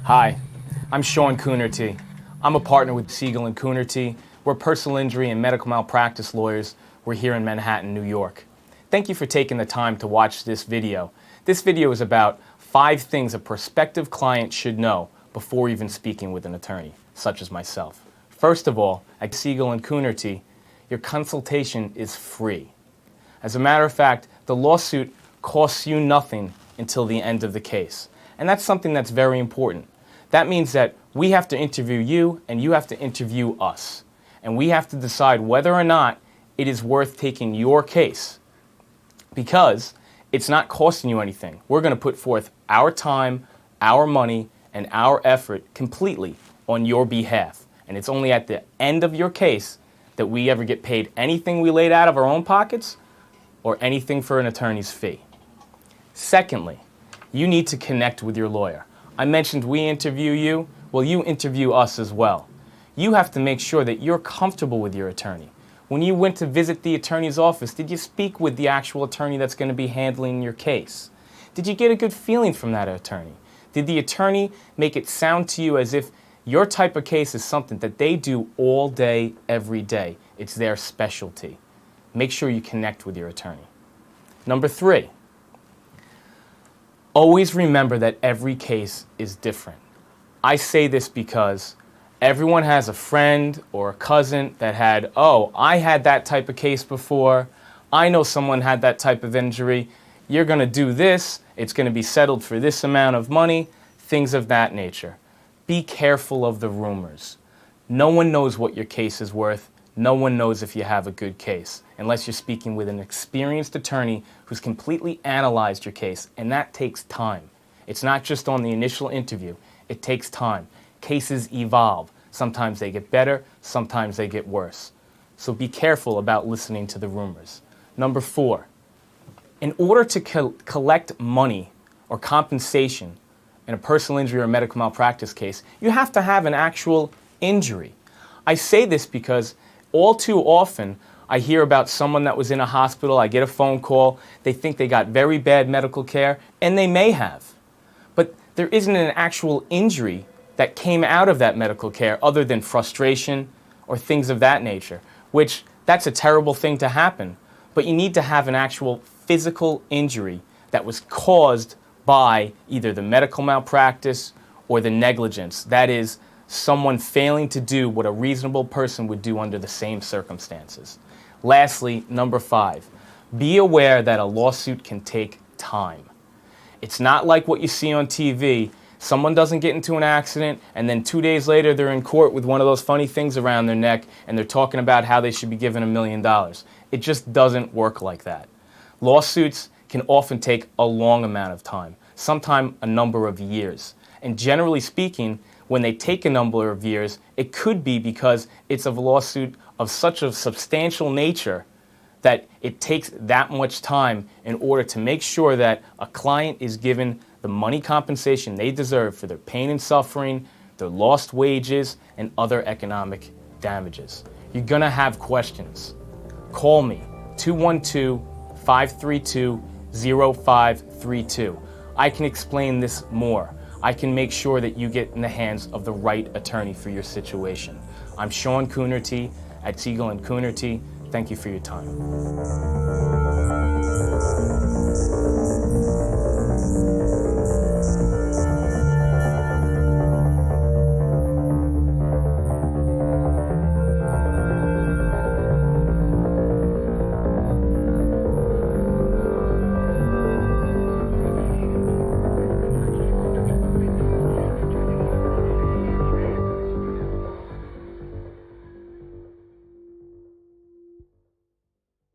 Hi, I'm Siegel Coonerty. I'm a partner with Siegel Coonerty. We're personal injury and medical malpractice lawyers. We're here in Manhattan, New York. Thank you for taking the time to watch this video. This video is about 5 things a prospective client should know before even speaking with an attorney, such as myself. First of all, at Siegel Coonerty, your consultation is free. As a matter of fact, the lawsuit costs you nothing until the end of the case. And that's something that's very important. That means that we have to interview you and you have to interview us. And we have to decide whether or not it is worth taking your case, because it's not costing you anything. We're going to put forth our time, our money, and our effort completely on your behalf. And it's only at the end of your case that we ever get paid anything we laid out of our own pockets or anything for an attorney's fee. Secondly, you need to connect with your lawyer. I mentioned we interview you. Well, you interview us as well. You have to make sure that you're comfortable with your attorney. When you went to visit the attorney's office, did you speak with the actual attorney that's going to be handling your case? Did you get a good feeling from that attorney? Did the attorney make it sound to you as if your type of case is something that they do all day, every day? It's their specialty. Make sure you connect with your attorney. Number 3, always remember that every case is different. I say this because everyone has a friend or a cousin that had, oh, I had that type of case before. I know someone had that type of injury. You're going to do this. It's going to be settled for this amount of money, things of that nature. Be careful of the rumors. No one knows what your case is worth. No one knows if you have a good case, unless you're speaking with an experienced attorney who's completely analyzed your case, and that takes time. It's not just on the initial interview. It takes time. Cases evolve. Sometimes they get better, sometimes they get worse. So be careful about listening to the rumors. Number 4, in order to collect money or compensation in a personal injury or medical malpractice case, you have to have an actual injury. I say this because all too often, I hear about someone that was in a hospital, I get a phone call, they think they got very bad medical care, and they may have. But there isn't an actual injury that came out of that medical care other than frustration or things of that nature, which that's a terrible thing to happen. But you need to have an actual physical injury that was caused by either the medical malpractice or the negligence. That is, someone failing to do what a reasonable person would do under the same circumstances. Lastly, number 5, be aware that a lawsuit can take time. It's not like what you see on TV. Someone doesn't get into an accident and then 2 days later they're in court with one of those funny things around their neck and they're talking about how they should be given $1 million. It just doesn't work like that. Lawsuits can often take a long amount of time, sometimes a number of years. And generally speaking, when they take a number of years, it could be because it's a lawsuit of such a substantial nature that it takes that much time in order to make sure that a client is given the money compensation they deserve for their pain and suffering, their lost wages, and other economic damages. You're going to have questions. Call me, 212-532-0532. I can explain this more. I can make sure that you get in the hands of the right attorney for your situation. I'm Siegel Coonerty at Siegel Coonerty. Thank you for your time.